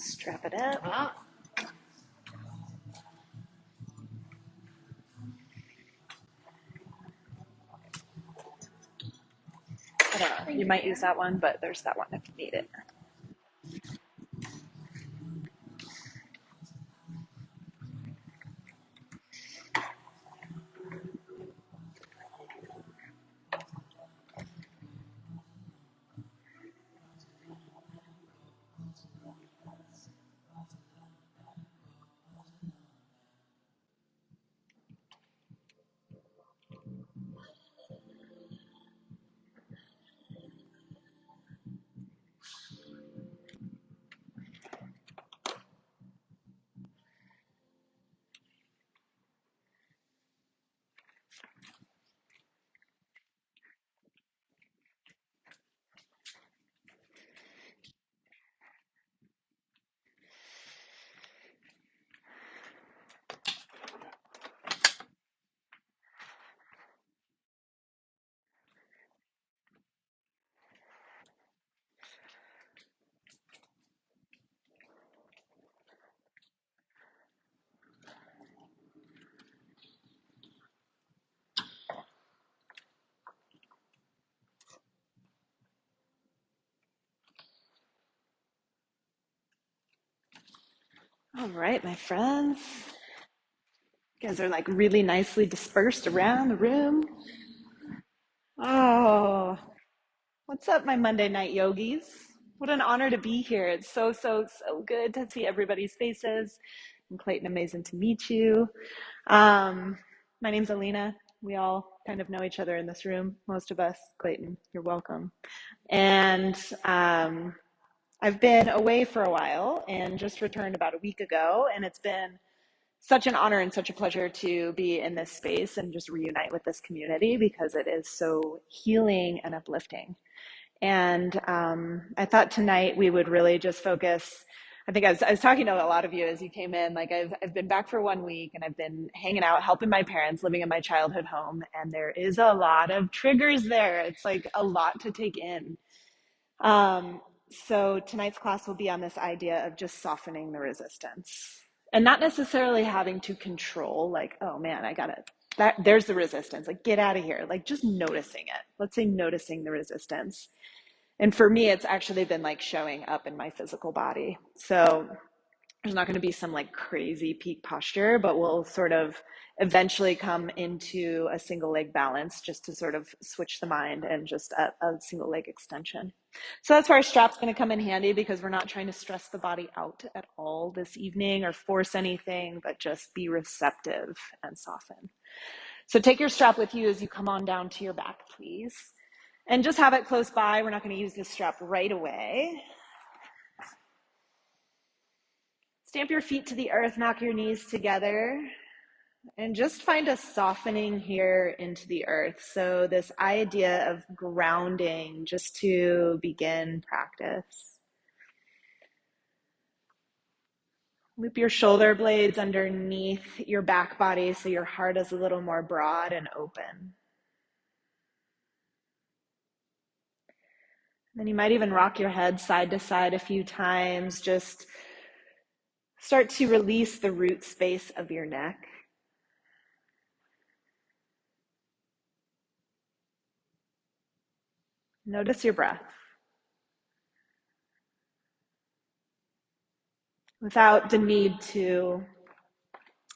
Strap it up. I don't know. You might use that one, but there's that one if you need it. All right, my friends. You guys are like really nicely dispersed around the room. Oh, what's up, my Monday night yogis? What an honor to be here. It's so, so, so good to see everybody's faces. And Clayton, amazing to meet you. My name's Alina. We all kind of know each other in this room, most of us. Clayton, you're welcome. And I've been away for a while and just returned about a week ago, and it's been such an honor and such a pleasure to be in this space and just reunite with this community because it is so healing and uplifting. And I thought tonight we would really just focus. I think I was talking to a lot of you as you came in. Like I've been back for 1 week and I've been hanging out, helping my parents, living in my childhood home, and there is a lot of triggers there. It's like a lot to take in. Um, so tonight's class will be on this idea of just softening the resistance and not necessarily having to control, like, oh man, I got it. There's the resistance, like get out of here, like just noticing it. Let's say noticing the resistance. And for me, it's actually been like showing up in my physical body. So there's not going to be some like crazy peak posture, but we'll sort of eventually come into a single leg balance just to sort of switch the mind and just a single leg extension. So that's where our strap's going to come in handy because we're not trying to stress the body out at all this evening or force anything, but just be receptive and soften. So take your strap with you as you come on down to your back, please. And just have it close by. We're not going to use this strap right away. Stamp your feet to the earth, knock your knees together, and just find a softening here into the earth. So this idea of grounding just to begin practice. Loop your shoulder blades underneath your back body so your heart is a little more broad and open. Then you might even rock your head side to side a few times. Just start to release the root space of your neck. Notice your breath. Without the need to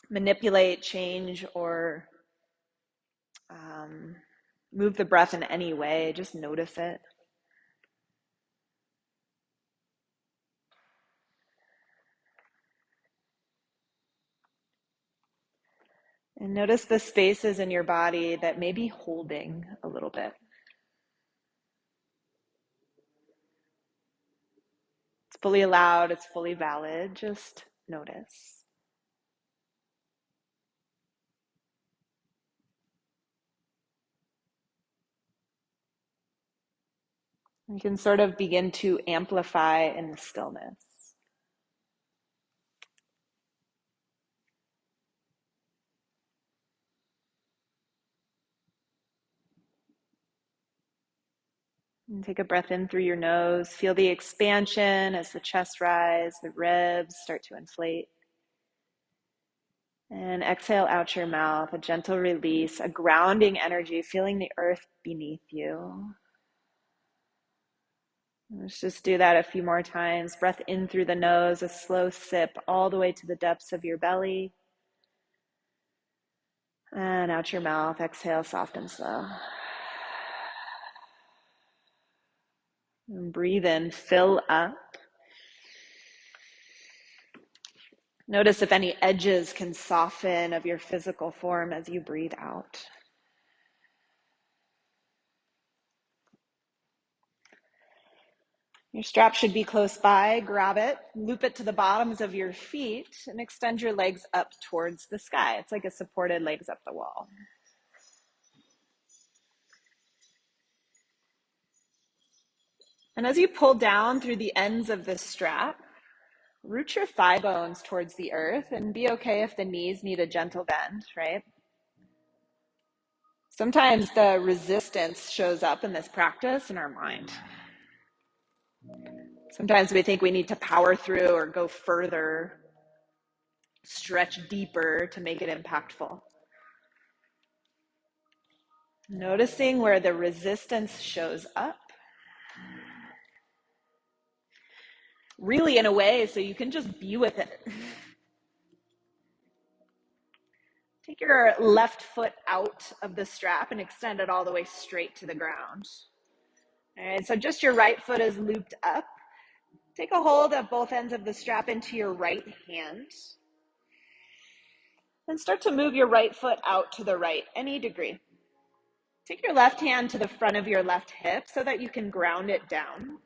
manipulate, change, or move the breath in any way, just notice it. And notice the spaces in your body that may be holding a little bit. It's fully allowed, it's fully valid, just notice. You can sort of begin to amplify in the stillness. And take a breath in through your nose. Feel the expansion as the chest rises, the ribs start to inflate. And exhale out your mouth, a gentle release, a grounding energy, feeling the earth beneath you. Let's just do that a few more times. Breath in through the nose, a slow sip all the way to the depths of your belly. And out your mouth, exhale soft and slow. And breathe in, fill up. Notice if any edges can soften of your physical form as you breathe out. Your strap should be close by. Grab it, loop it to the bottoms of your feet, and extend your legs up towards the sky. It's like a supported legs up the wall. And as you pull down through the ends of the strap, root your thigh bones towards the earth and be okay if the knees need a gentle bend, right? Sometimes the resistance shows up in this practice in our mind. Sometimes we think we need to power through or go further, stretch deeper to make it impactful. Noticing where the resistance shows up. Really in a way so you can just be with it. Take your left foot out of the strap and extend it all the way straight to the ground. All right, so just your right foot is looped up. Take a hold of both ends of the strap into your right hand. And start to move your right foot out to the right, any degree. Take your left hand to the front of your left hip so that you can ground it down.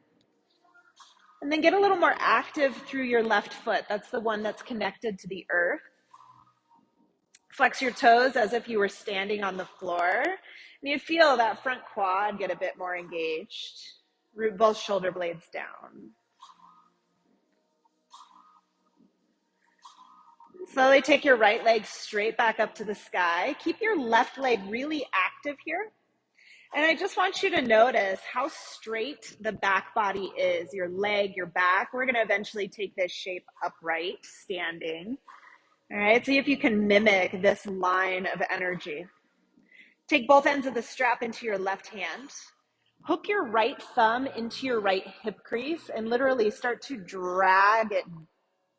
And then get a little more active through your left foot. That's the one that's connected to the earth. Flex your toes as if you were standing on the floor. And you feel that front quad get a bit more engaged. Root both shoulder blades down. Slowly take your right leg straight back up to the sky. Keep your left leg really active here. And I just want you to notice how straight the back body is, your leg, your back. We're going to eventually take this shape upright, standing. All right, see if you can mimic this line of energy. Take both ends of the strap into your left hand. Hook your right thumb into your right hip crease and literally start to drag it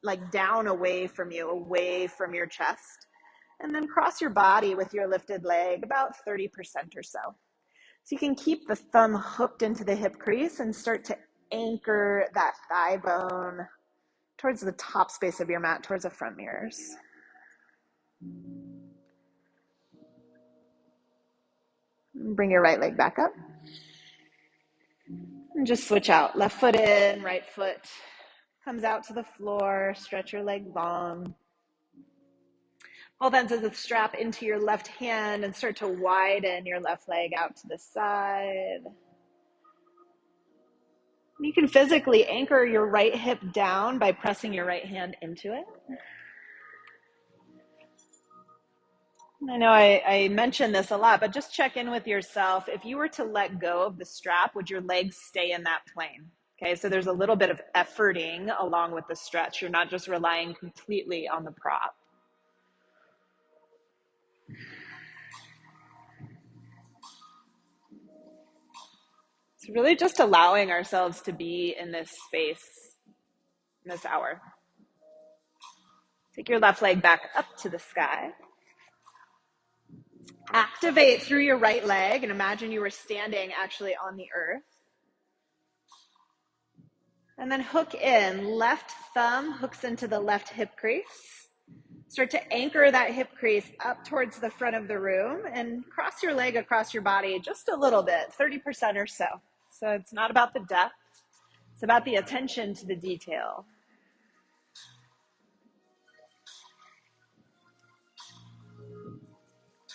like down away from you, away from your chest. And then cross your body with your lifted leg about 30% or so. So you can keep the thumb hooked into the hip crease and start to anchor that thigh bone towards the top space of your mat, towards the front mirrors. Bring your right leg back up. And just switch out. Left foot in, right foot comes out to the floor. Stretch your leg long. Both ends of the strap into your left hand and start to widen your left leg out to the side. You can physically anchor your right hip down by pressing your right hand into it. I know I mention this a lot, but just check in with yourself. If you were to let go of the strap, would your legs stay in that plane? Okay, so there's a little bit of efforting along with the stretch. You're not just relying completely on the prop. It's really just allowing ourselves to be in this space, in this hour. Take your left leg back up to the sky. Activate through your right leg and imagine you were standing actually on the earth. And then hook in. Left thumb hooks into the left hip crease. Start to anchor that hip crease up towards the front of the room and cross your leg across your body just a little bit, 30% or so. So it's not about the depth, it's about the attention to the detail.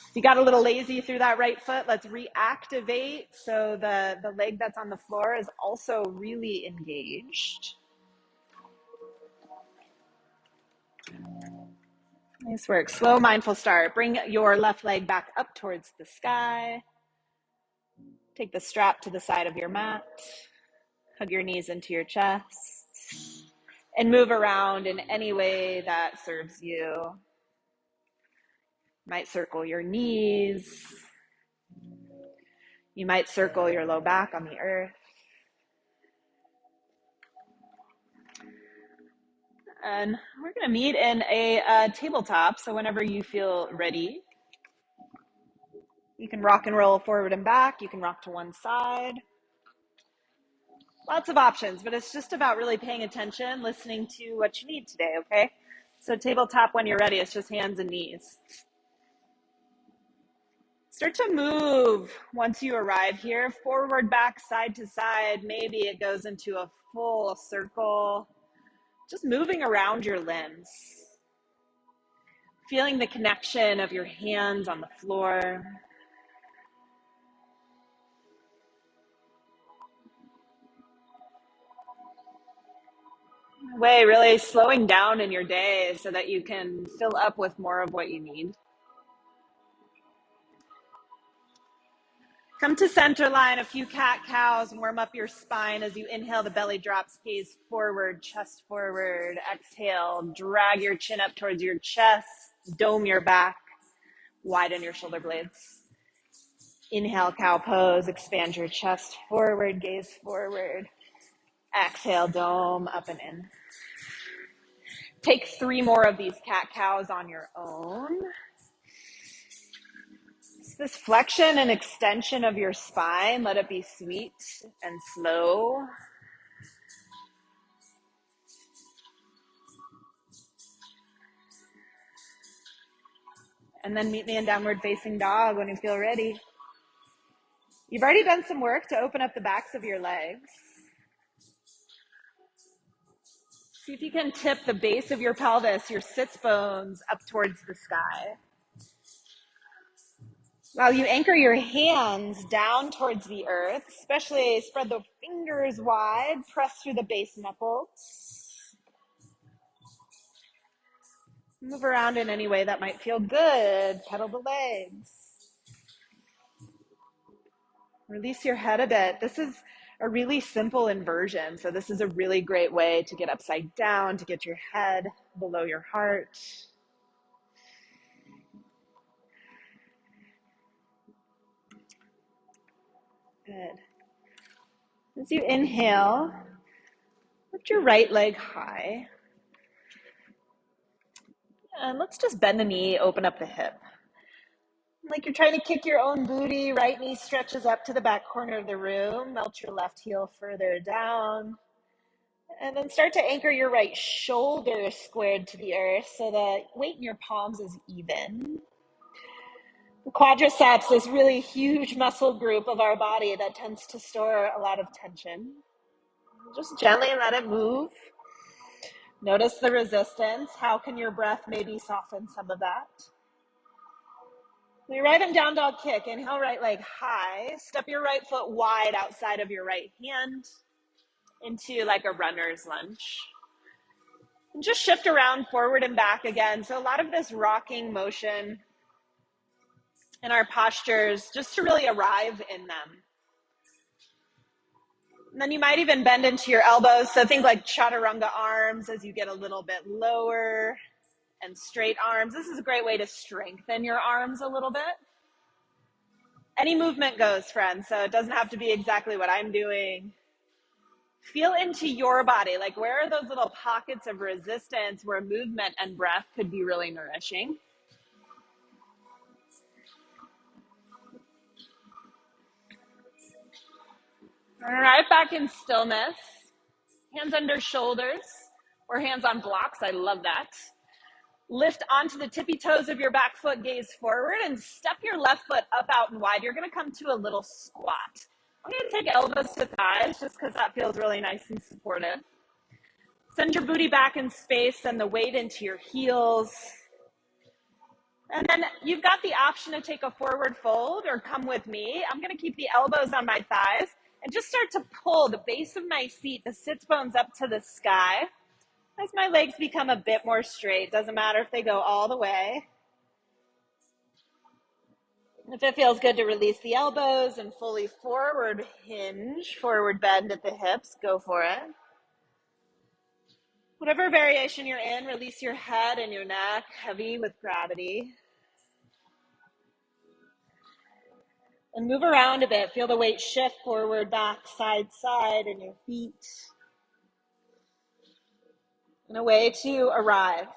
If you got a little lazy through that right foot, let's reactivate so the leg that's on the floor is also really engaged. Nice work. Slow, mindful start. Bring your left leg back up towards the sky. Take the strap to the side of your mat. Hug your knees into your chest and move around in any way that serves you. You might circle your knees. You might circle your low back on the earth. And we're going to meet in a tabletop. So whenever you feel ready, you can rock and roll forward and back. You can rock to one side. Lots of options, but it's just about really paying attention, listening to what you need today, okay? So tabletop when you're ready, it's just hands and knees. Start to move once you arrive here, forward, back, side to side. Maybe it goes into a full circle. Just moving around your limbs. Feeling the connection of your hands on the floor. Way really slowing down in your day so that you can fill up with more of what you need. Come to center line, a few cat-cows, warm up your spine as you inhale, the belly drops, gaze forward, chest forward. Exhale, drag your chin up towards your chest, dome your back, widen your shoulder blades. Inhale, cow pose, expand your chest forward, gaze forward. Exhale, dome, up and in. Take 3 more of these cat-cows on your own. This flexion and extension of your spine, let it be sweet and slow. And then meet me in downward facing dog when you feel ready. You've already done some work to open up the backs of your legs. See if you can tip the base of your pelvis, your sits bones, up towards the sky. While you anchor your hands down towards the earth, especially spread the fingers wide, press through the base knuckles. Move around in any way that might feel good. Pedal the legs. Release your head a bit. This is a really simple inversion. So this is a really great way to get upside down, to get your head below your heart. Good. As you inhale, lift your right leg high. And let's just bend the knee, open up the hip. Like you're trying to kick your own booty, right knee stretches up to the back corner of the room. Melt your left heel further down. And then start to anchor your right shoulder squared to the earth so the weight in your palms is even. The quadriceps, this really huge muscle group of our body that tends to store a lot of tension. Just gently let it move. Notice the resistance. How can your breath maybe soften some of that? We arrive in down dog kick. Inhale, right leg high. Step your right foot wide outside of your right hand into like a runner's lunge. And just shift around forward and back again. So a lot of this rocking motion in our postures just to really arrive in them. And then you might even bend into your elbows. So think like chaturanga arms as you get a little bit lower, and straight arms. This is a great way to strengthen your arms a little bit. Any movement goes, friends, so it doesn't have to be exactly what I'm doing. Feel into your body. Like, where are those little pockets of resistance where movement and breath could be really nourishing? All right, back in stillness. Hands under shoulders or hands on blocks. I love that. Lift onto the tippy toes of your back foot, gaze forward, and step your left foot up, out, and wide. You're going to come to a little squat. I'm going to take elbows to thighs just because that feels really nice and supportive. Send your booty back in space, send the weight into your heels. And then you've got the option to take a forward fold or come with me. I'm going to keep the elbows on my thighs and just start to pull the base of my feet, the sits bones up to the sky. As my legs become a bit more straight, doesn't matter if they go all the way. If it feels good to release the elbows and fully forward hinge, forward bend at the hips, go for it. Whatever variation you're in, release your head and your neck, heavy with gravity. And move around a bit. Feel the weight shift forward, back, side, side in your feet. And a way to arrive.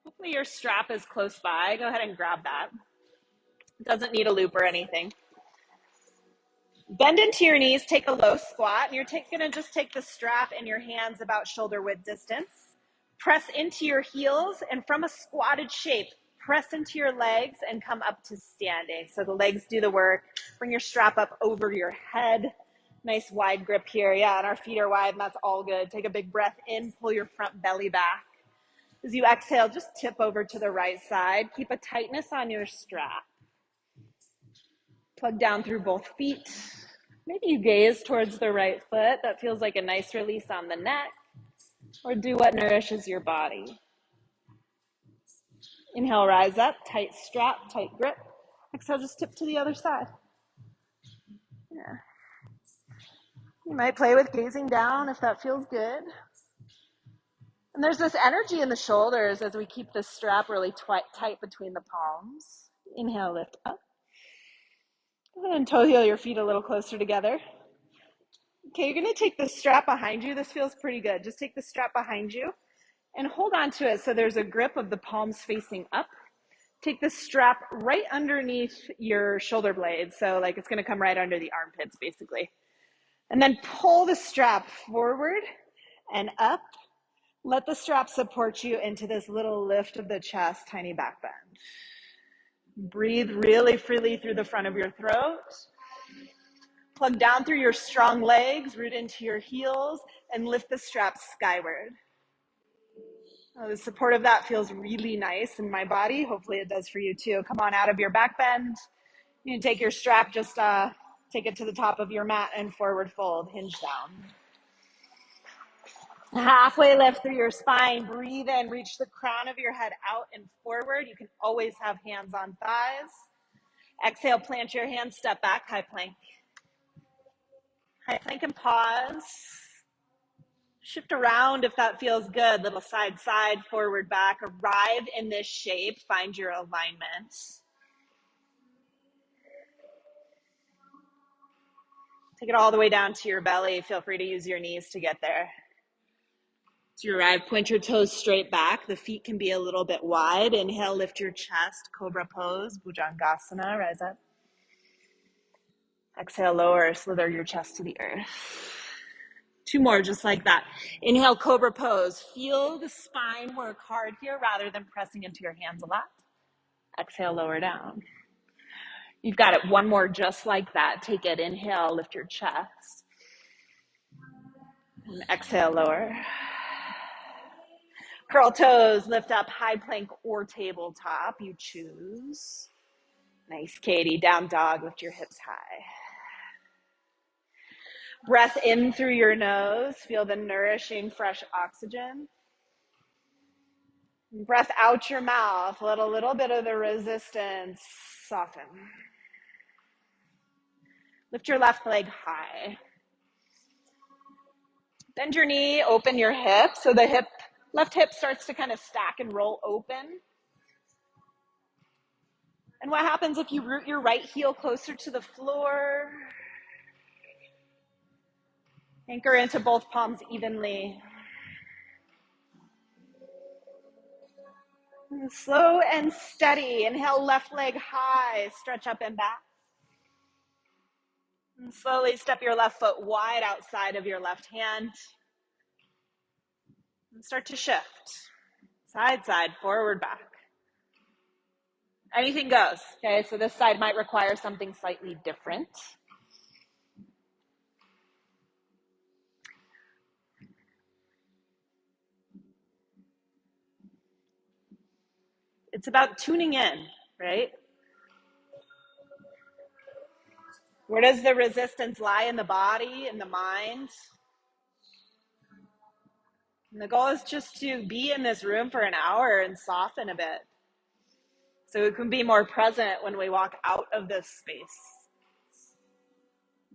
Hopefully your strap is close by. Go ahead and grab that. It doesn't need a loop or anything. Bend into your knees, take a low squat, and you're gonna just take the strap in your hands about shoulder width distance. Press into your heels, and from a squatted shape, press into your legs and come up to standing. So the legs do the work. Bring your strap up over your head. Nice wide grip here. Yeah, and our feet are wide, and that's all good. Take a big breath in, pull your front belly back. As you exhale, just tip over to the right side. Keep a tightness on your strap. Plug down through both feet. Maybe you gaze towards the right foot. That feels like a nice release on the neck. Or do what nourishes your body. Inhale, rise up, tight strap, tight grip. Exhale, just tip to the other side. Yeah. You might play with gazing down if that feels good. And there's this energy in the shoulders as we keep this strap really tight between the palms. Inhale, lift up. Go ahead and toe heel your feet a little closer together. Okay, you're gonna take the strap behind you. This feels pretty good. Just take the strap behind you and hold on to it so there's a grip of the palms facing up. Take the strap right underneath your shoulder blades. So like it's gonna come right under the armpits basically. And then pull the strap forward and up. Let the strap support you into this little lift of the chest, tiny back bend. Breathe really freely through the front of your throat. Plug down through your strong legs, root into your heels, and lift the strap skyward. The support of that feels really nice in my body. Hopefully it does for you too. Come on out of your back bend. You can take your strap, just take it to the top of your mat and forward fold, hinge down. Halfway lift through your spine. Breathe in, reach the crown of your head out and forward. You can always have hands on thighs. Exhale, plant your hands, step back, high plank. High plank and pause. Shift around if that feels good. Little side, side, forward, back. Arrive in this shape. Find your alignment. Take it all the way down to your belly. Feel free to use your knees to get there. As you arrive, point your toes straight back. The feet can be a little bit wide. Inhale, lift your chest. Cobra pose, Bhujangasana, rise up. Exhale, lower, slither your chest to the earth. Two more just like that. Inhale, cobra pose. Feel the spine work hard here rather than pressing into your hands a lot. Exhale, lower down. You've got it. One more just like that. Take it. Inhale, lift your chest. And exhale, lower. Curl toes, lift up, high plank or tabletop. You choose. Nice, Katie. Down dog, lift your hips high. Breath in through your nose. Feel the nourishing, fresh oxygen. Breath out your mouth. Let a little bit of the resistance soften. Lift your left leg high. Bend your knee, open your hip. So the left hip starts to kind of stack and roll open. And what happens if you root your right heel closer to the floor? Anchor into both palms evenly. And slow and steady. Inhale, left leg high. Stretch up and back. And slowly step your left foot wide outside of your left hand. And start to shift. Side, side, forward, back. Anything goes, okay? So this side might require something slightly different. It's about tuning in, right? Where does the resistance lie in the body, in the mind? And the goal is just to be in this room for an hour and soften a bit, so we can be more present when we walk out of this space.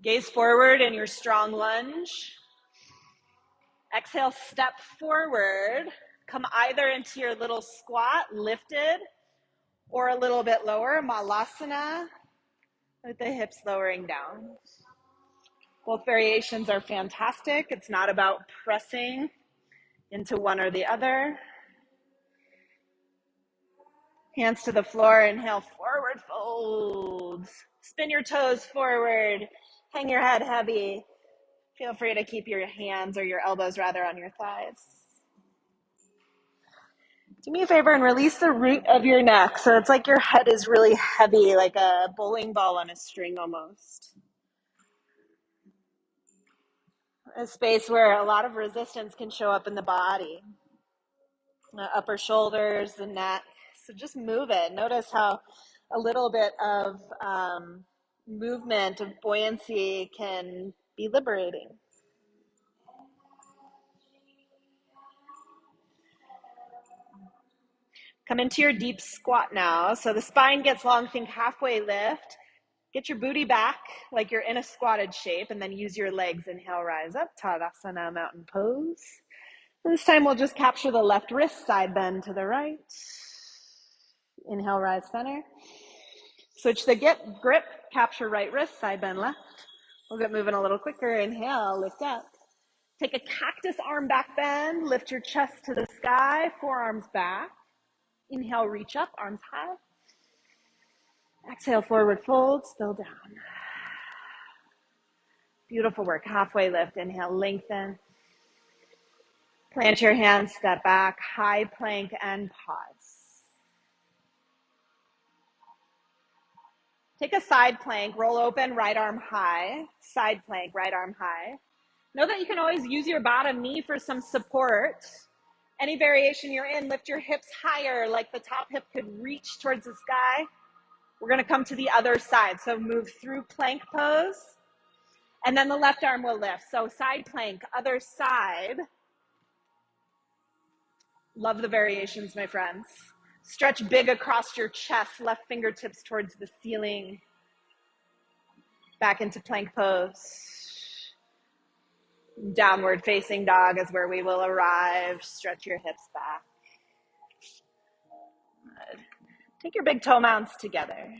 Gaze forward in your strong lunge. Exhale, step forward. Come either into your little squat, lifted, or a little bit lower, malasana, with the hips lowering down. Both variations are fantastic. It's not about pressing into one or the other. Hands to the floor, inhale, forward folds. Spin your toes forward, hang your head heavy. Feel free to keep your hands, or your elbows rather, on your thighs. Do me a favor and release the root of your neck. So it's like your head is really heavy, like a bowling ball on a string almost. A space where a lot of resistance can show up in the body. Upper shoulders, the neck. So just move it. Notice how a little bit of movement, of buoyancy can be liberating. Come into your deep squat now. So the spine gets long, think halfway lift. Get your booty back like you're in a squatted shape, and then use your legs. Inhale, rise up, Tadasana, mountain pose. This time we'll just capture the left wrist, side bend to the right. Inhale, rise center. Switch the grip, capture right wrist, side bend left. We'll get moving a little quicker. Inhale, lift up. Take a cactus arm back bend, lift your chest to the sky, forearms back. Inhale, reach up, arms high. Exhale, forward fold, spill down. Beautiful work, halfway lift. Inhale, lengthen. Plant your hands, step back, high plank and pause. Take a side plank, roll open, right arm high. Side plank, right arm high. Know that you can always use your bottom knee for some support. Any variation you're in, lift your hips higher, like the top hip could reach towards the sky. We're gonna come to the other side. So move through plank pose, and then the left arm will lift. So side plank, other side. Love the variations, my friends. Stretch big across your chest, left fingertips towards the ceiling. Back into plank pose. Downward facing dog is where we will arrive. Stretch your hips back. Good. Take your big toe mounts together.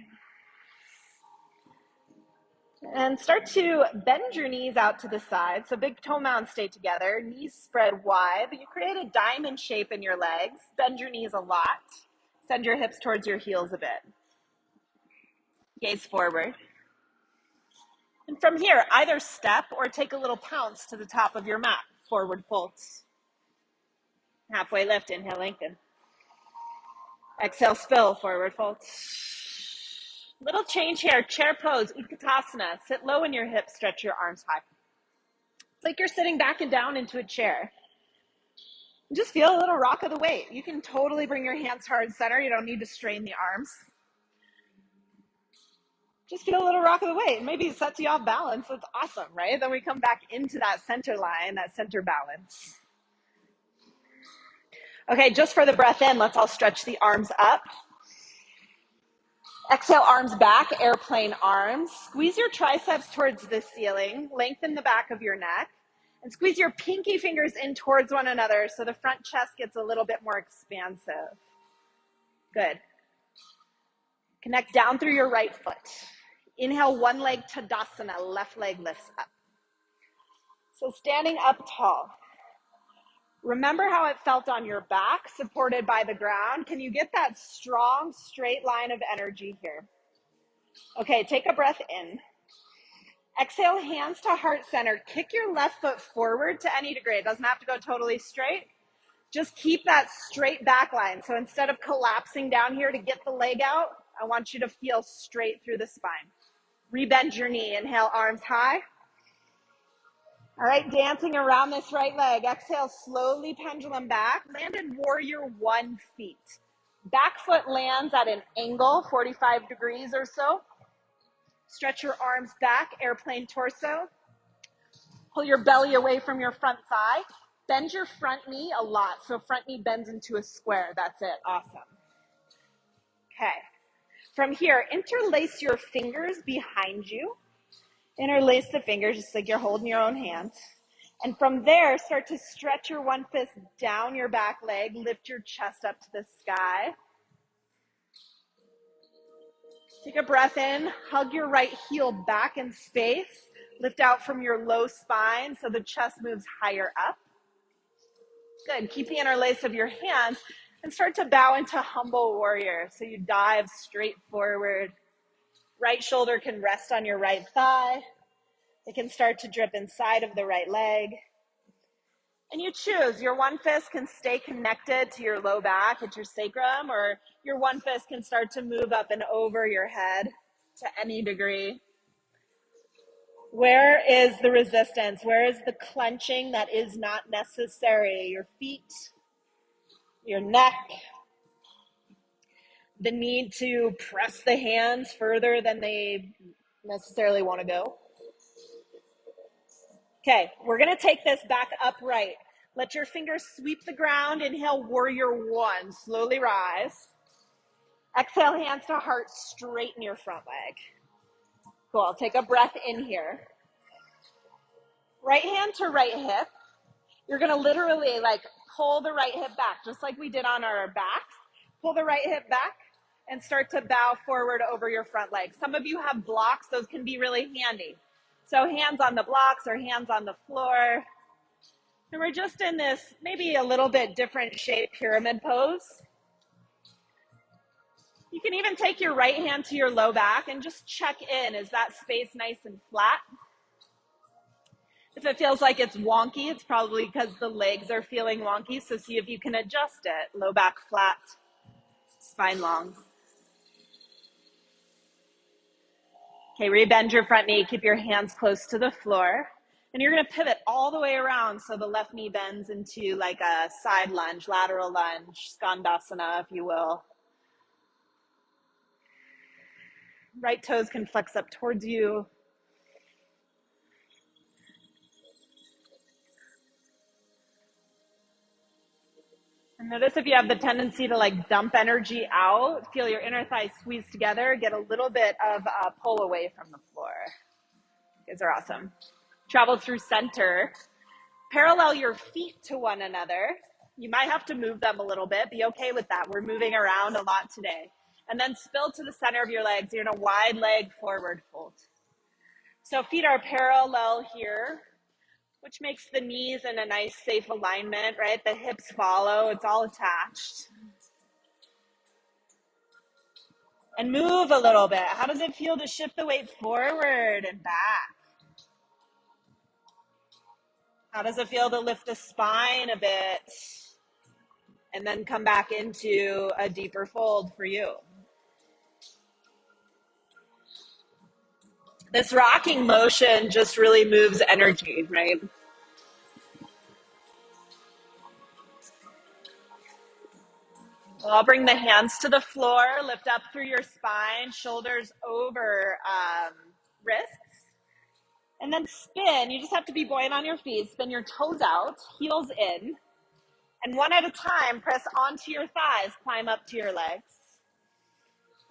And start to bend your knees out to the side. So big toe mounts stay together, knees spread wide. You create a diamond shape in your legs. Bend your knees a lot. Send your hips towards your heels a bit. Gaze forward. And from here, either step or take a little pounce to the top of your mat. Forward folds. Halfway lift, inhale, lengthen. Exhale, spill, forward folds. Little change here, chair pose, Utkatasana. Sit low in your hips, stretch your arms high. It's like you're sitting back and down into a chair. Just feel a little rock of the weight. You can totally bring your hands hard center. You don't need to strain the arms. Just feel a little rock of the weight. Maybe it sets you off balance. That's awesome, right? Then we come back into that center line, that center balance. Okay, just for the breath in, let's all stretch the arms up. Exhale, arms back, airplane arms. Squeeze your triceps towards the ceiling. Lengthen the back of your neck. And squeeze your pinky fingers in towards one another so the front chest gets a little bit more expansive. Good. Connect down through your right foot. Inhale, one leg Tadasana, left leg lifts up. So standing up tall. Remember how it felt on your back, supported by the ground? Can you get that strong, straight line of energy here? Okay, take a breath in. Exhale, hands to heart center. Kick your left foot forward to any degree. It doesn't have to go totally straight. Just keep that straight back line. So instead of collapsing down here to get the leg out, I want you to feel straight through the spine. Rebend your knee. Inhale, arms high. All right, dancing around this right leg. Exhale, slowly pendulum back. Land in warrior 1 feet. Back foot lands at an angle, 45 degrees or so. Stretch your arms back, airplane torso. Pull your belly away from your front thigh. Bend your front knee a lot. So front knee bends into a square. That's it. Awesome. Okay. From here, interlace your fingers behind you. Interlace the fingers just like you're holding your own hand. And from there, start to stretch your one fist down your back leg. Lift your chest up to the sky. Take a breath in. Hug your right heel back in space. Lift out from your low spine so the chest moves higher up. Good. Keep the interlace of your hands and start to bow into humble warrior. So you dive straight forward. Right shoulder can rest on your right thigh. It can start to drip inside of the right leg. And you choose. Your one fist can stay connected to your low back at your sacrum, or your one fist can start to move up and over your head to any degree. Where is the resistance? Where is the clenching that is not necessary? Your feet, your neck, the need to press the hands further than they necessarily want to go. Okay, we're going to take this back upright. Let your fingers sweep the ground. Inhale, warrior one. Slowly rise. Exhale, hands to heart, straighten your front leg. Cool, take a breath in here. Right hand to right hip. You're going to literally like pull the right hip back, just like we did on our backs. Pull the right hip back and start to bow forward over your front leg. Some of you have blocks. Those can be really handy. So hands on the blocks or hands on the floor. And we're just in this maybe a little bit different shape pyramid pose. You can even take your right hand to your low back and just check in. Is that space nice and flat? If it feels like it's wonky, it's probably because the legs are feeling wonky. So see if you can adjust it. Low back flat, spine long. Okay, rebend your front knee. Keep your hands close to the floor. And you're going to pivot all the way around so the left knee bends into like a side lunge, lateral lunge, skandasana, if you will. Right toes can flex up towards you. And notice if you have the tendency to like dump energy out, feel your inner thighs squeeze together, get a little bit of a pull away from the floor. You guys are awesome. Travel through center. Parallel your feet to one another. You might have to move them a little bit. Be okay with that. We're moving around a lot today. And then spill to the center of your legs. You're in a wide leg forward fold. So feet are parallel here, which makes the knees in a nice, safe alignment, right? The hips follow. It's all attached. And move a little bit. How does it feel to shift the weight forward and back? How does it feel to lift the spine a bit and then come back into a deeper fold for you? This rocking motion just really moves energy, right? Well, I'll bring the hands to the floor, lift up through your spine, shoulders over wrists, and then spin. You just have to be buoyant on your feet. Spin your toes out, heels in, and one at a time, press onto your thighs, climb up to your legs.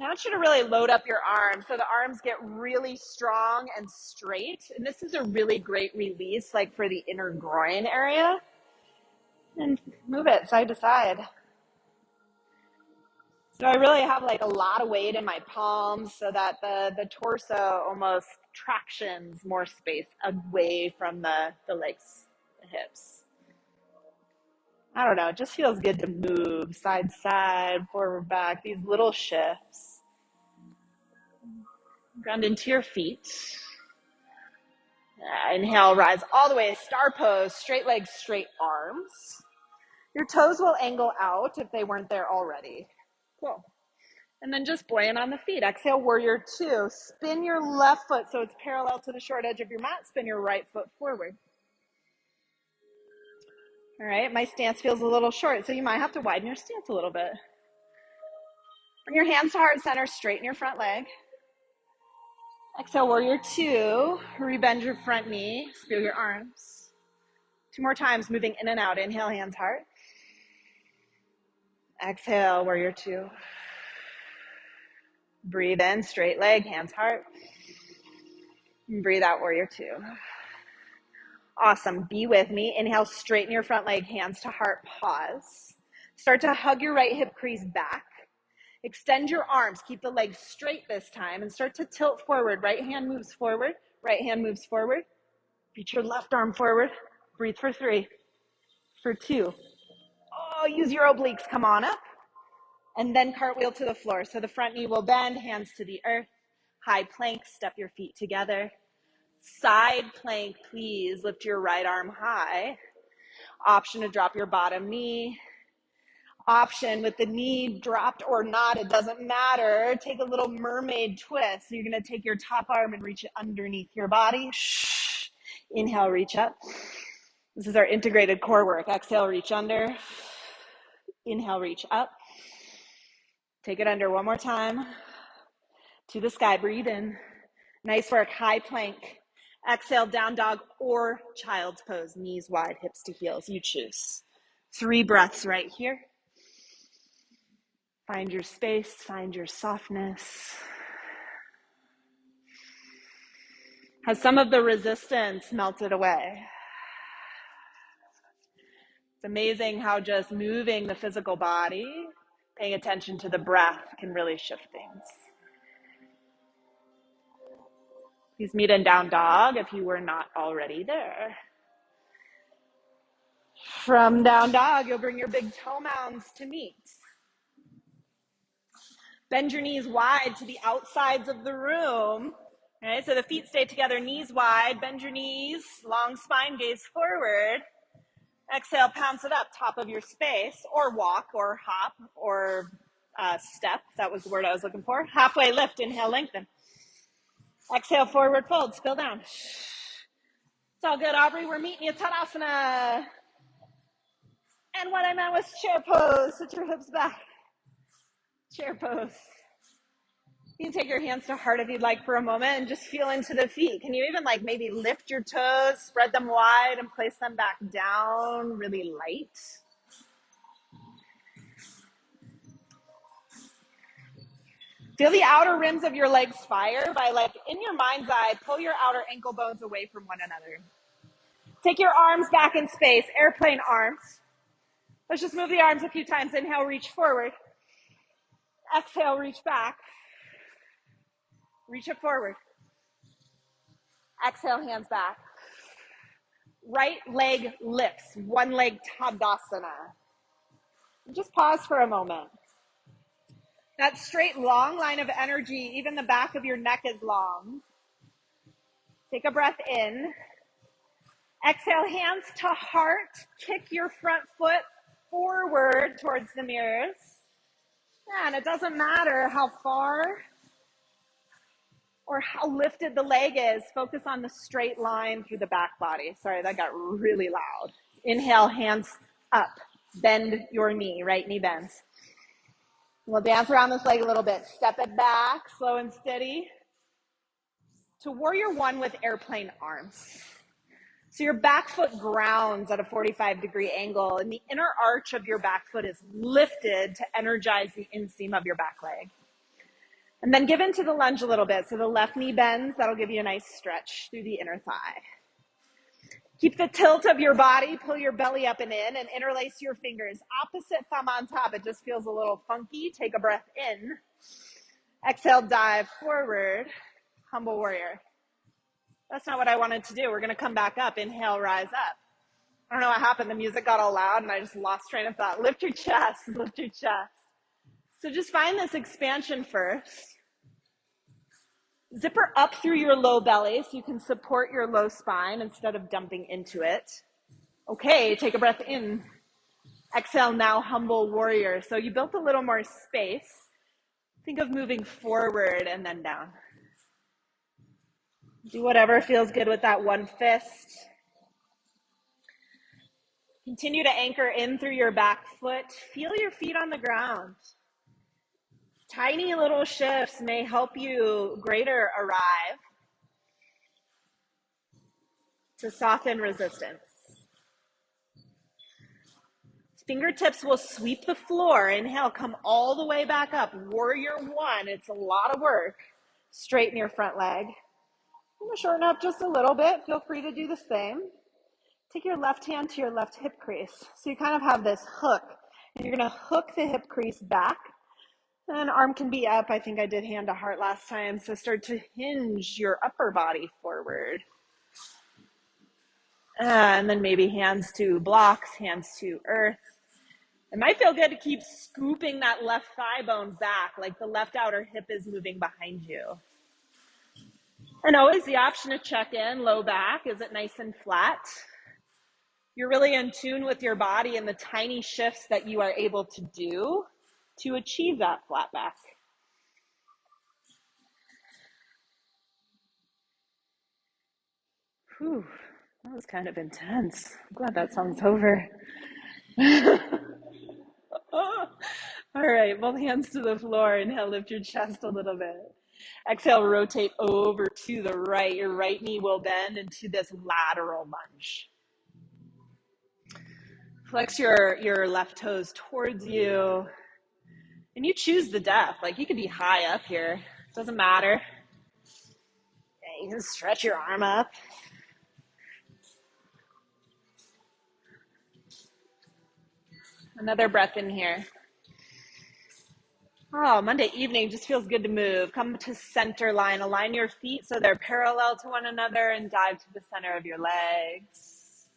Now I want you to really load up your arms so the arms get really strong and straight. And this is a really great release, like for the inner groin area. And move it side to side. So I really have like a lot of weight in my palms so that the torso almost tractions more space away from the legs, the hips. I don't know, it just feels good to move side to side, forward, back, these little shifts. Ground into your feet. Inhale, rise all the way, star pose, straight legs, straight arms. Your toes will angle out if they weren't there already. Cool. And then just buoyant on the feet. Exhale, warrior two. Spin your left foot so it's parallel to the short edge of your mat. Spin your right foot forward. All right, my stance feels a little short, so you might have to widen your stance a little bit. Bring your hands to heart center, straighten your front leg. Exhale, warrior two. Rebend your front knee, spill your arms. 2 more times, moving in and out. Inhale, hands, heart. Exhale, warrior 2. Breathe in, straight leg, hands, heart. And breathe out, warrior 2. Awesome. Be with me. Inhale, straighten your front leg, hands to heart, pause. Start to hug your right hip crease back. Extend your arms. Keep the legs straight this time and start to tilt forward. Right hand moves forward. Right hand moves forward. Reach your left arm forward. Breathe for 3, for 2. Oh, use your obliques. Come on up. And then cartwheel to the floor. So the front knee will bend, hands to the earth. High plank, step your feet together. Side plank, please. Lift your right arm high. Option to drop your bottom knee. Option with the knee dropped or not, it doesn't matter. Take a little mermaid twist. So you're going to take your top arm and reach it underneath your body. Shh. Inhale, reach up. This is our integrated core work. Exhale, reach under. Inhale, reach up. Take it under one more time. To the sky, breathe in. Nice work, high plank. Exhale, down dog or child's pose. Knees wide, hips to heels, you choose. 3 breaths right here. Find your space, find your softness. Has some of the resistance melted away? It's amazing how just moving the physical body, paying attention to the breath can really shift things. Please meet in down dog if you were not already there. From down dog, you'll bring your big toe mounds to meet. Bend your knees wide to the outsides of the room. Okay, so the feet stay together, knees wide. Bend your knees, long spine, gaze forward. Exhale, pounce it up, top of your space, or walk, or hop, or step. That was the word I was looking for. Halfway lift, inhale, lengthen. Exhale, forward fold, spill down. It's all good, Aubrey. We're meeting you, Tadasana. And what I meant was chair pose. Sit your hips back. Chair pose. You can take your hands to heart if you'd like for a moment and just feel into the feet. Can you even maybe lift your toes, spread them wide and place them back down really light? Feel the outer rims of your legs fire by in your mind's eye, pull your outer ankle bones away from one another. Take your arms back in space, airplane arms. Let's just move the arms a few times. Inhale, reach forward. Exhale, reach back. Reach it forward. Exhale, hands back. Right leg lifts, one leg Tadasana. Just pause for a moment. That straight, long line of energy, even the back of your neck is long. Take a breath in. Exhale, hands to heart. Kick your front foot forward towards the mirrors. And it doesn't matter how far or how lifted the leg is. Focus on the straight line through the back body. Sorry, that got really loud. Inhale, hands up. Bend your knee, right knee bends. We'll dance around this leg a little bit. Step it back, slow and steady. To warrior 1 with airplane arms. So your back foot grounds at a 45-degree angle, and the inner arch of your back foot is lifted to energize the inseam of your back leg. And then give into the lunge a little bit. So the left knee bends. That'll give you a nice stretch through the inner thigh. Keep the tilt of your body. Pull your belly up and in and interlace your fingers. Opposite thumb on top. It just feels a little funky. Take a breath in. Exhale, dive forward. Humble warrior. That's not what I wanted to do. We're going to come back up. Inhale, rise up. I don't know what happened. The music got all loud and I just lost train of thought. Lift your chest. Lift your chest. So just find this expansion first. Zipper up through your low belly so you can support your low spine instead of dumping into it. Okay, take a breath in. Exhale, now humble warrior. So you built a little more space. Think of moving forward and then down. Do whatever feels good with that one fist. Continue to anchor in through your back foot. Feel your feet on the ground. Tiny little shifts may help you greater arrive to soften resistance. Fingertips will sweep the floor. Inhale, come all the way back up. Warrior one. It's a lot of work. Straighten your front leg. I'm going to shorten up just a little bit. Feel free to do the same. Take your left hand to your left hip crease. So you kind of have this hook. And you're going to hook the hip crease back. And arm can be up. I think I did hand to heart last time. So start to hinge your upper body forward. And then maybe hands to blocks, hands to earth. It might feel good to keep scooping that left thigh bone back, like the left outer hip is moving behind you. And always the option to check in, low back, is it nice and flat? You're really in tune with your body and the tiny shifts that you are able to do to achieve that flat back. Whew, that was kind of intense. I'm glad that song's over. All right, both hands to the floor. Inhale, lift your chest a little bit. Exhale, rotate over to the right. Your right knee will bend into this lateral lunge. Flex your left toes towards you. And you choose the depth. Like you could be high up here. Doesn't matter. Okay, you can stretch your arm up. Another breath in here. Oh, Monday evening just feels good to move. Come to center line. Align your feet so they're parallel to one another and dive to the center of your legs.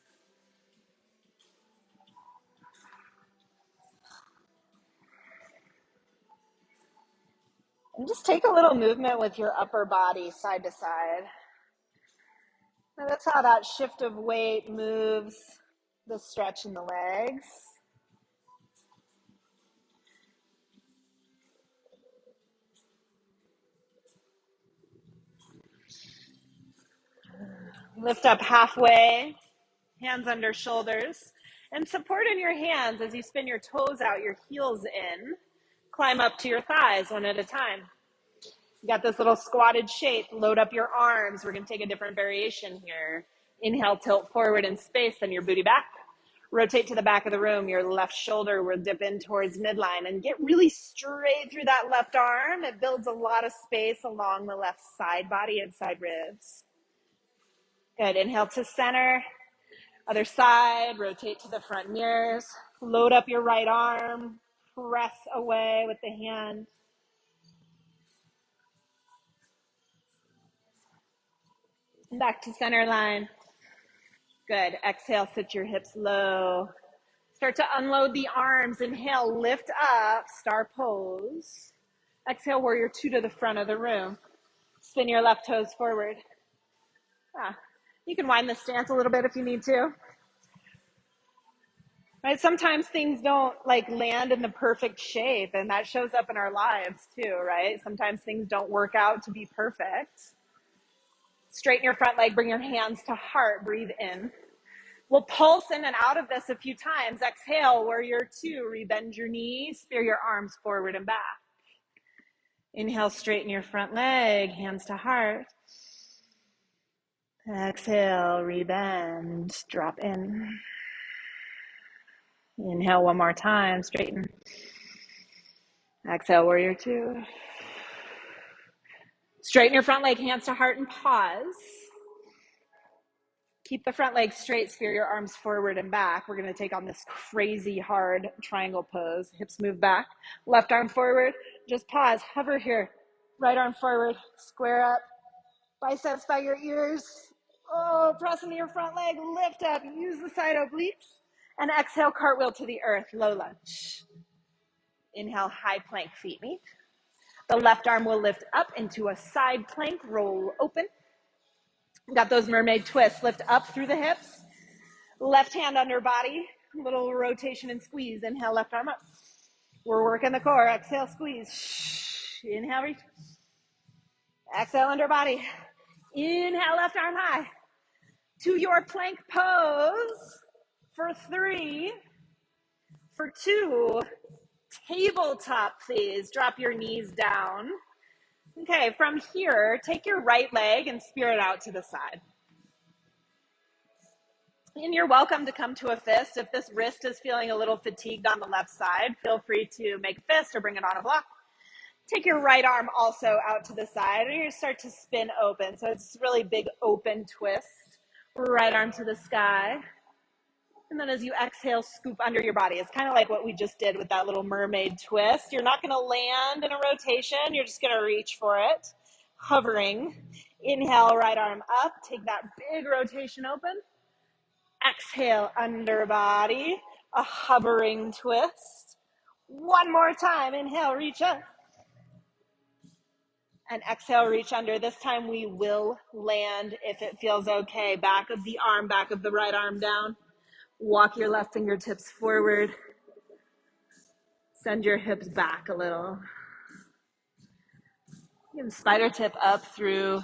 And just take a little movement with your upper body side to side. Notice how that shift of weight moves the stretch in the legs. Lift up halfway, hands under shoulders, and support in your hands as you spin your toes out, your heels in. Climb up to your thighs one at a time. You got this little squatted shape. Load up your arms. We're going to take a different variation here. Inhale, tilt forward in space, then your booty back. Rotate to the back of the room. Your left shoulder will dip in towards midline and get really straight through that left arm. It builds a lot of space along the left side body and side ribs. Good. Inhale to center. Other side. Rotate to the front mirrors. Load up your right arm. Press away with the hand. Back to center line. Good. Exhale, sit your hips low. Start to unload the arms. Inhale, lift up, star pose. Exhale, warrior two to the front of the room. Spin your left toes forward. You can wind the stance a little bit if you need to. Right? Sometimes things don't land in the perfect shape, and that shows up in our lives too, right? Sometimes things don't work out to be perfect. Straighten your front leg, bring your hands to heart, breathe in. We'll pulse in and out of this a few times. Exhale, warrior two, rebend your knees, spear your arms forward and back. Inhale, straighten your front leg, hands to heart. Exhale, rebend, drop in. Inhale one more time, straighten. Exhale, warrior two. Straighten your front leg, hands to heart, and pause. Keep the front leg straight, spear your arms forward and back. We're going to take on this crazy hard triangle pose. Hips move back, left arm forward. Just pause, hover here. Right arm forward, square up. Biceps by your ears. Oh, press into your front leg, lift up, use the side obliques. And exhale, cartwheel to the earth, low lunge. Inhale, high plank, feet meet. The left arm will lift up into a side plank, roll open. Got those mermaid twists, lift up through the hips. Left hand under body, little rotation and squeeze. Inhale, left arm up. We're working the core. Exhale, squeeze. Inhale, reach. Exhale, under body. Inhale, left arm high. To your plank pose for 3, for 2, tabletop please. Drop your knees down. Okay, from here, take your right leg and spear it out to the side. And you're welcome to come to a fist. If this wrist is feeling a little fatigued on the left side, feel free to make a fist or bring it on a block. Take your right arm also out to the side, and you're going to start to spin open. So it's really big open twist. Right arm to the sky. And then as you exhale, scoop under your body. It's kind of like what we just did with that little mermaid twist. You're not going to land in a rotation. You're just going to reach for it. Hovering. Inhale, right arm up. Take that big rotation open. Exhale, under body. A hovering twist. One more time. Inhale, reach up. And exhale, reach under. This time we will land if it feels okay. Back of the arm, back of the right arm down. Walk your left fingertips forward. Send your hips back a little. You can spider tip up through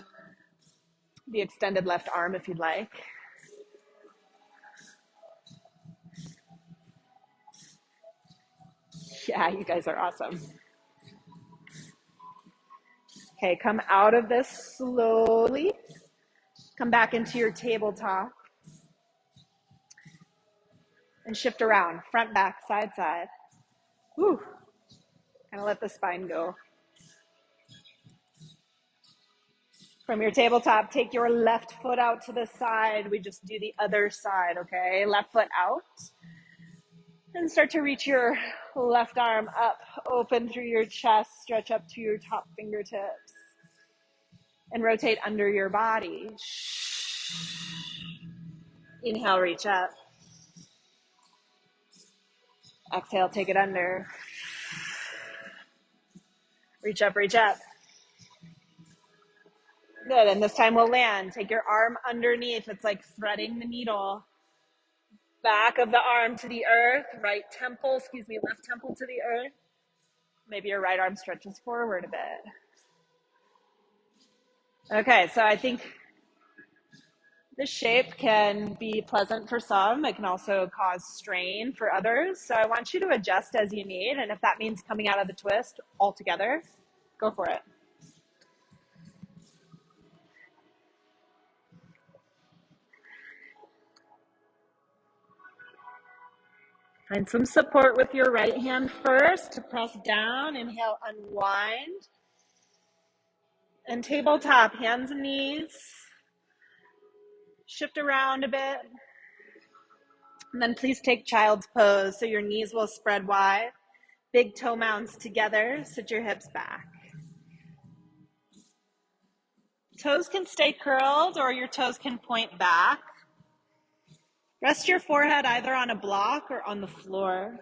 the extended left arm if you'd like. Yeah, you guys are awesome. Okay, come out of this slowly. Come back into your tabletop. And shift around, front, back, side, side. Whew. Kind of let the spine go. From your tabletop, take your left foot out to the side. We just do the other side, okay? Left foot out. And start to reach your left arm up, open through your chest, stretch up to your top fingertips. And rotate under your body. Inhale, reach up. Exhale, take it under. Reach up, reach up. Good, and this time we'll land. Take your arm underneath. It's like threading the needle. Back of the arm to the earth. Left temple to the earth. Maybe your right arm stretches forward a bit. Okay, so I think this shape can be pleasant for some. It can also cause strain for others. So I want you to adjust as you need. And if that means coming out of the twist altogether, go for it. Find some support with your right hand first to press down. Inhale, unwind. And tabletop, hands and knees. Shift around a bit. And then please take child's pose so your knees will spread wide. Big toe mounds together. Sit your hips back. Toes can stay curled or your toes can point back. Rest your forehead either on a block or on the floor.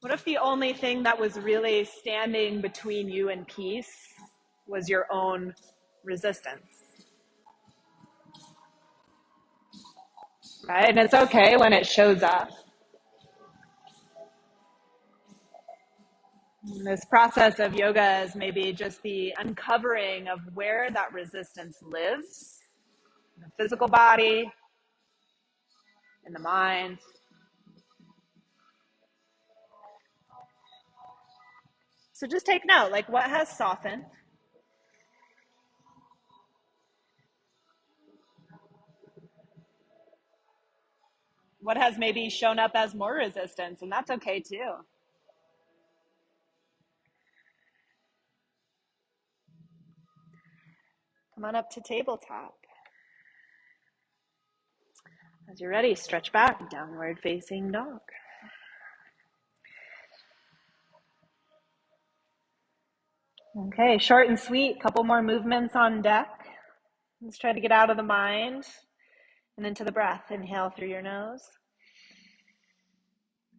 What if the only thing that was really standing between you and peace was your own resistance? Right? And it's okay when it shows up. This process of yoga is maybe just the uncovering of where that resistance lives in the physical body, in the mind. So just take note, like what has softened? What has maybe shown up as more resistance? And that's okay too. Come on up to tabletop. As you're ready, stretch back, downward facing dog. Okay, short and sweet, couple more movements on deck. Let's try to get out of the mind and into the breath. Inhale through your nose.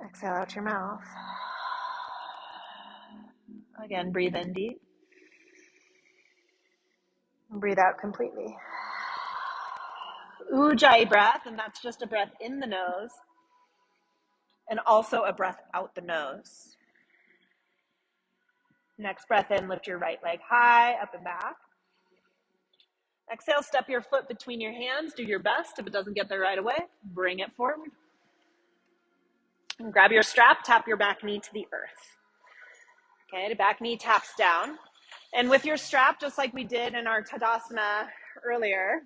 Exhale out your mouth. Again, breathe in deep. And breathe out completely. Ujjayi breath, and that's just a breath in the nose. And also a breath out the nose. Next breath in, lift your right leg high, up and back. Exhale, step your foot between your hands. Do your best. If it doesn't get there right away, bring it forward. And grab your strap, tap your back knee to the earth. Okay, the back knee taps down. And with your strap, just like we did in our Tadasana earlier,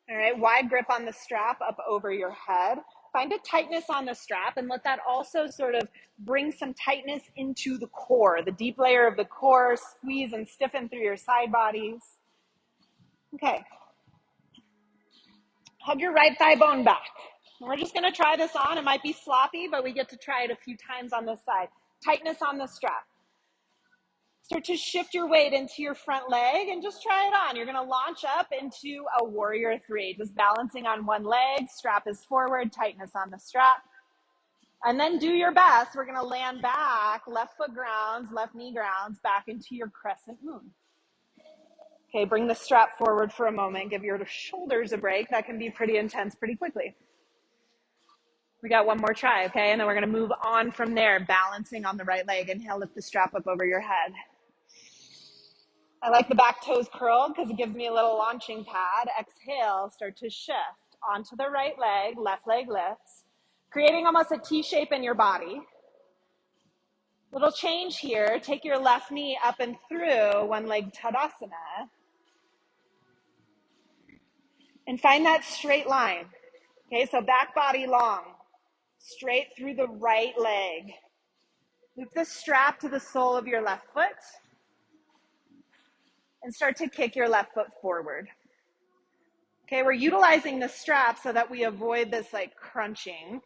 all right, wide grip on the strap up over your head. Find a tightness on the strap and let that also sort of bring some tightness into the core, the deep layer of the core. Squeeze and stiffen through your side bodies. Okay. Hug your right thigh bone back. And we're just going to try this on. It might be sloppy, but we get to try it a few times on this side. Tightness on the strap. Start to shift your weight into your front leg and just try it on. You're going to launch up into a warrior three, just balancing on one leg. Strap is forward, tightness on the strap. And then do your best. We're going to land back, left foot grounds, left knee grounds, back into your crescent moon. Okay, bring the strap forward for a moment. Give your shoulders a break. That can be pretty intense pretty quickly. We got one more try, okay? And then we're going to move on from there, balancing on the right leg. Inhale, lift the strap up over your head. I like the back toes curled because it gives me a little launching pad. Exhale, start to shift onto the right leg, left leg lifts, creating almost a T shape in your body. Little change here. Take your left knee up and through one leg Tadasana. And find that straight line. Okay, so back body long, straight through the right leg. Loop the strap to the sole of your left foot and start to kick your left foot forward. Okay, we're utilizing the strap so that we avoid this like crunching,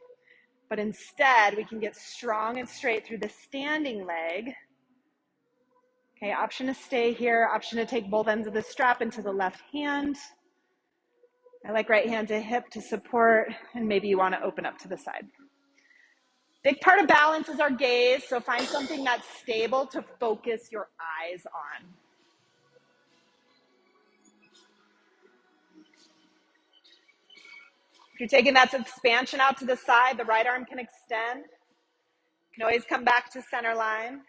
but instead we can get strong and straight through the standing leg. Okay, option to stay here, option to take both ends of the strap into the left hand. I like right hand to hip to support, and maybe you want to open up to the side. Big part of balance is our gaze, so find something that's stable to focus your eyes on. If you're taking that expansion out to the side, the right arm can extend. You can always come back to center line.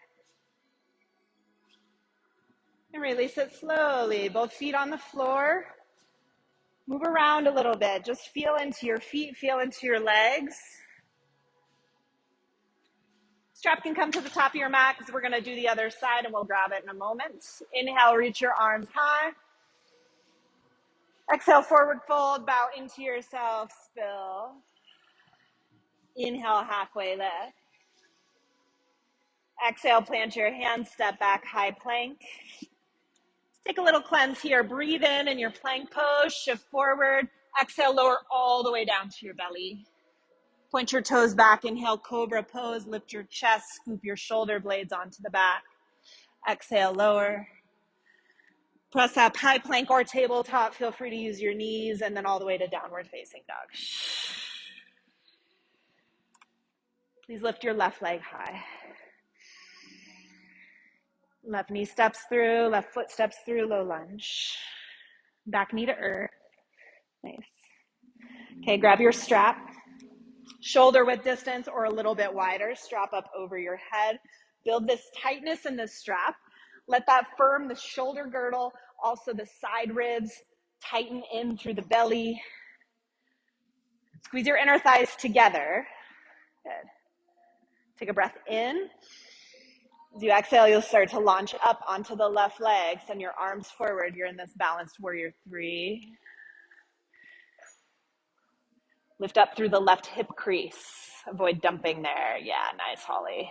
And release it slowly. Both feet on the floor. Move around a little bit. Just feel into your feet, feel into your legs. Strap can come to the top of your mat because we're going to do the other side and we'll grab it in a moment. Inhale, reach your arms high. Exhale, forward fold, bow into yourself, spill. Inhale, halfway lift. Exhale, plant your hands, step back, high plank. Take a little cleanse here. Breathe in your plank pose, shift forward. Exhale, lower all the way down to your belly. Point your toes back. Inhale, cobra pose. Lift your chest, scoop your shoulder blades onto the back. Exhale, lower. Press up, high plank or tabletop. Feel free to use your knees, and then all the way to downward facing dog. Please lift your left leg high. Left knee steps through, left foot steps through, low lunge. Back knee to earth. Nice. Okay, grab your strap. Shoulder width distance or a little bit wider. Strap up over your head. Build this tightness in the strap. Let that firm the shoulder girdle, also the side ribs. Tighten in through the belly. Squeeze your inner thighs together. Good. Take a breath in. As you exhale, you'll start to launch up onto the left leg. Send your arms forward. You're in this balanced warrior three. Lift up through the left hip crease. Avoid dumping there. Yeah, nice, Holly.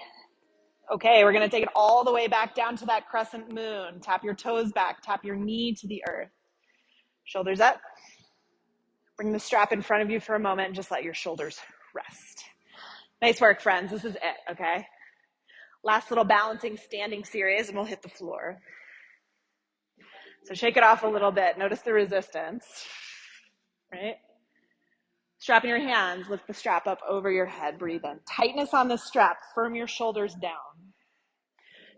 Okay, we're going to take it all the way back down to that crescent moon. Tap your toes back. Tap your knee to the earth. Shoulders up. Bring the strap in front of you for a moment and just let your shoulders rest. Nice work, friends. This is it, okay? Last little balancing standing series, and we'll hit the floor. So shake it off a little bit. Notice the resistance, right? Strap in your hands. Lift the strap up over your head. Breathe in. Tightness on the strap. Firm your shoulders down.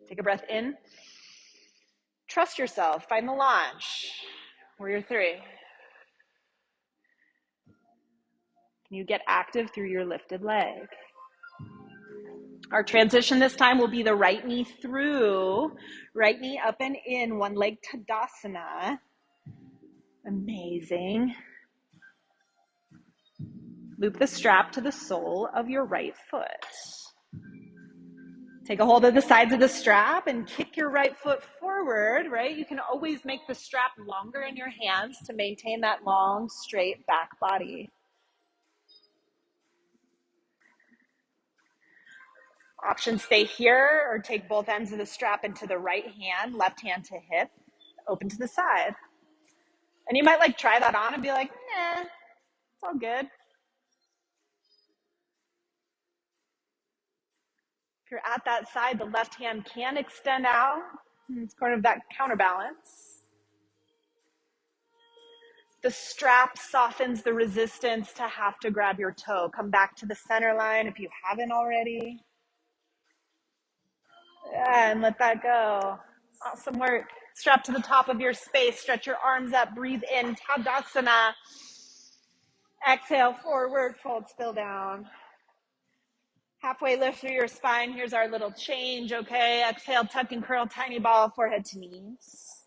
Take a breath in. Trust yourself. Find the launch. Warrior three. Can you get active through your lifted leg? Our transition this time will be the right knee through, right knee up and in, one leg Tadasana. Amazing. Loop the strap to the sole of your right foot. Take a hold of the sides of the strap and kick your right foot forward, right? You can always make the strap longer in your hands to maintain that long, straight back body. Option stay here or take both ends of the strap into the right hand, left hand to hip, open to the side. And you might like try that on and be like, nah, it's all good. If you're at that side, the left hand can extend out. It's part of that counterbalance. The strap softens the resistance to have to grab your toe. Come back to the center line if you haven't already. Yeah, and let that go. Awesome work. Strap to the top of your space. Stretch your arms up. Breathe in. Tadasana. Exhale, forward, fold still down. Halfway lift through your spine. Here's our little change, okay? Exhale, tuck and curl, tiny ball, forehead to knees.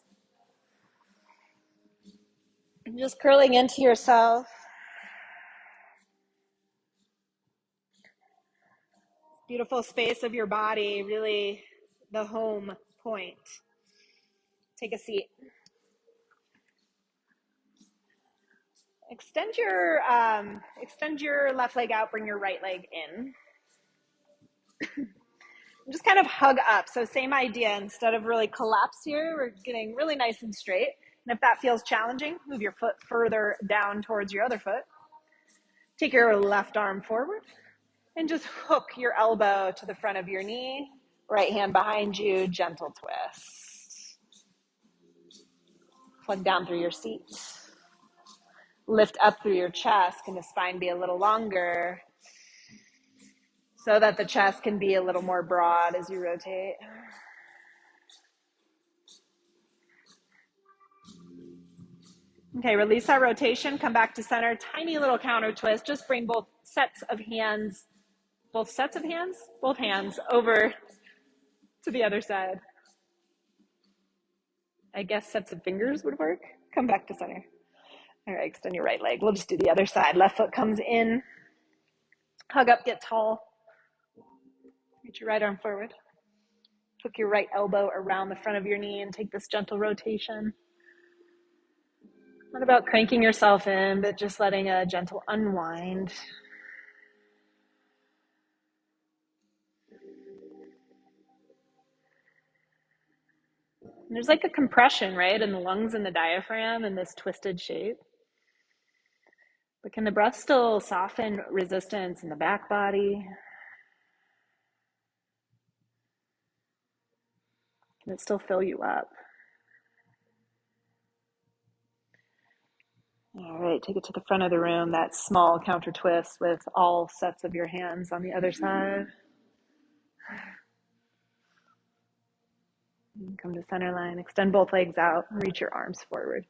And just curling into yourself. Beautiful space of your body, really the home point. Take a seat. Extend your left leg out, bring your right leg in. Just kind of hug up. So same idea, instead of really collapse here, we're getting really nice and straight. And if that feels challenging, move your foot further down towards your other foot. Take your left arm forward and just hook your elbow to the front of your knee. Right hand behind you, gentle twist. Plug down through your seat. Lift up through your chest. Can the spine be a little longer so that the chest can be a little more broad as you rotate? Okay, release our rotation. Come back to center. Tiny little counter twist. Just bring both hands over to the other side. I guess sets of fingers would work. Come back to center. All right, extend your right leg. We'll just do the other side. Left foot comes in. Hug up, get tall. Reach your right arm forward. Hook your right elbow around the front of your knee and take this gentle rotation. Not about cranking yourself in, but just letting a gentle unwind. And there's like a compression, right, in the lungs and the diaphragm in this twisted shape. But can the breath still soften resistance in the back body? Can it still fill you up? All right, take it to the front of the room, that small counter twist with all sets of your hands on the other side. Come to center line, extend both legs out, reach your arms forward.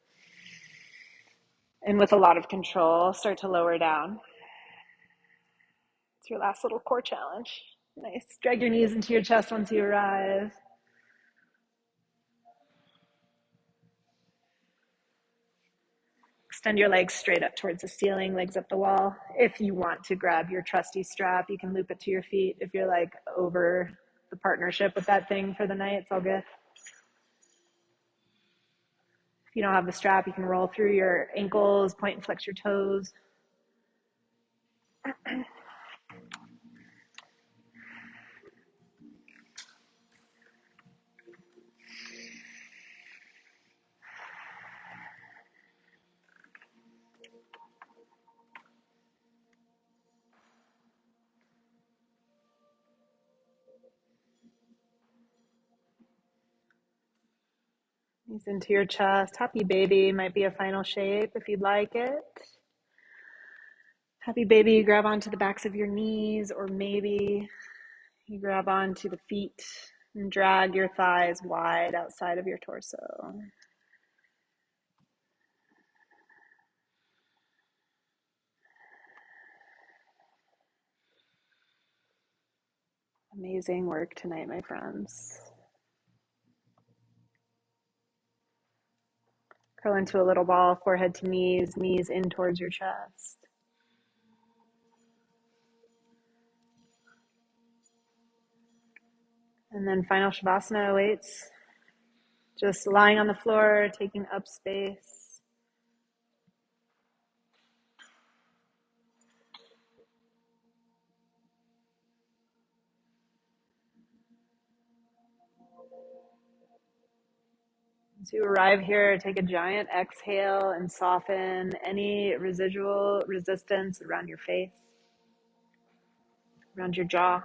And with a lot of control, start to lower down. It's your last little core challenge. Nice. Drag your knees into your chest once you arrive. Extend your legs straight up towards the ceiling, legs up the wall. If you want to grab your trusty strap, you can loop it to your feet. If you're like over the partnership with that thing for the night, it's all good. If you don't have the strap, you can roll through your ankles, point and flex your toes. Knees into your chest. Happy baby might be a final shape if you'd like it. Happy baby, you grab onto the backs of your knees, or maybe you grab onto the feet and drag your thighs wide outside of your torso. Amazing work tonight, my friends. Curl into a little ball, forehead to knees, knees in towards your chest. And then final Shavasana awaits. Just lying on the floor, taking up space. As you arrive here, take a giant exhale and soften any residual resistance around your face, around your jaw.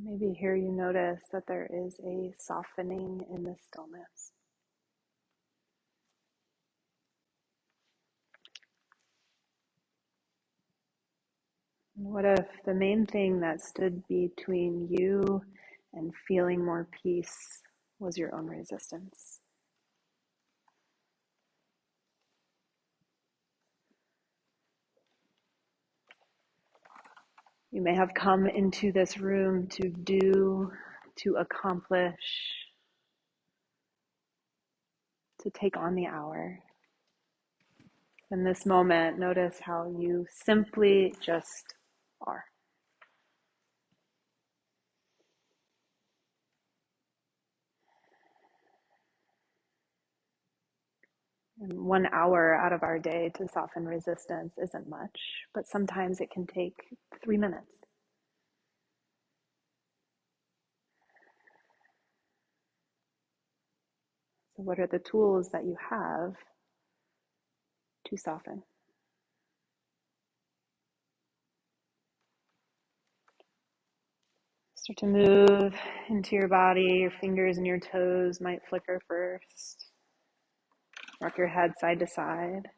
Maybe here you notice that there is a softening in the stillness. What if the main thing that stood between you and feeling more peace was your own resistance? You may have come into this room to do, to accomplish, to take on the hour. In this moment, notice how you simply just are. And 1 hour out of our day to soften resistance isn't much, but sometimes it can take 3 minutes. So, what are the tools that you have to soften? Start to move into your body. Your fingers and your toes might flicker first. Rock your head side to side.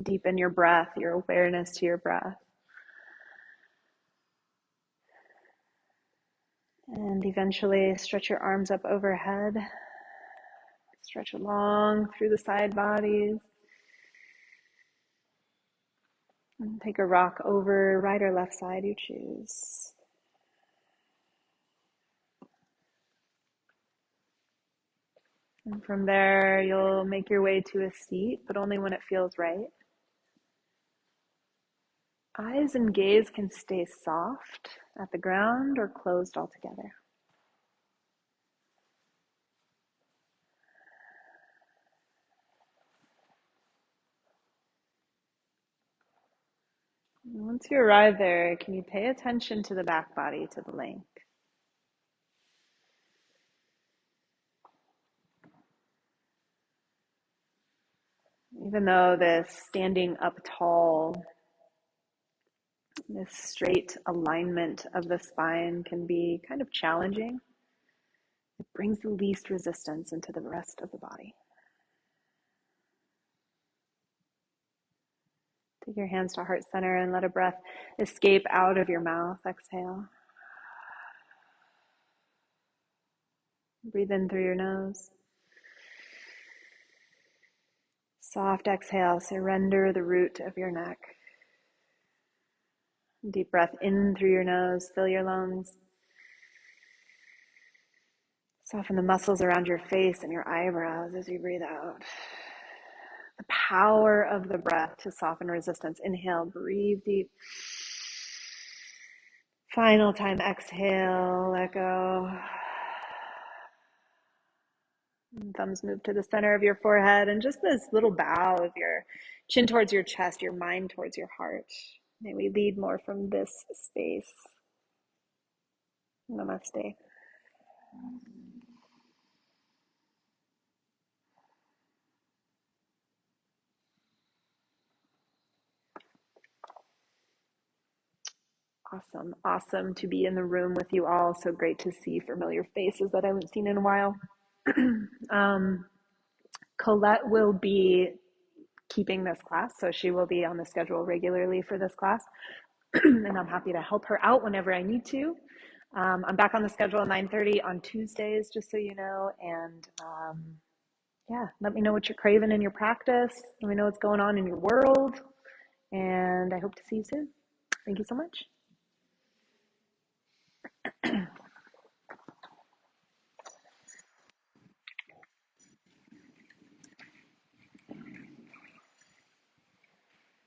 Deepen your breath, your awareness to your breath. And eventually stretch your arms up overhead. Stretch along through the side bodies. And take a rock over right or left side, you choose. And from there, you'll make your way to a seat, but only when it feels right. Eyes and gaze can stay soft at the ground or closed altogether. Once you arrive there, can you pay attention to the back body, to the length? Even though this standing up tall, this straight alignment of the spine can be kind of challenging, it brings the least resistance into the rest of the body. Take your hands to heart center and let a breath escape out of your mouth. Exhale. Breathe in through your nose. Soft exhale, surrender the root of your neck. Deep breath in through your nose, fill your lungs. Soften the muscles around your face and your eyebrows as you breathe out. The power of the breath to soften resistance. Inhale, breathe deep. Final time, exhale, let go. Thumbs move to the center of your forehead and just this little bow of your chin towards your chest, your mind towards your heart. May we lead more from this space. Namaste. Awesome to be in the room with you all. So great to see familiar faces that I haven't seen in a while. Colette will be keeping this class, so she will be on the schedule regularly for this class. And I'm happy to help her out whenever I need to. I'm back on the schedule at 9:30 on Tuesdays, just so you know. And yeah, let me know what you're craving in your practice. Let me know what's going on in your world. And I hope to see you soon. Thank you so much.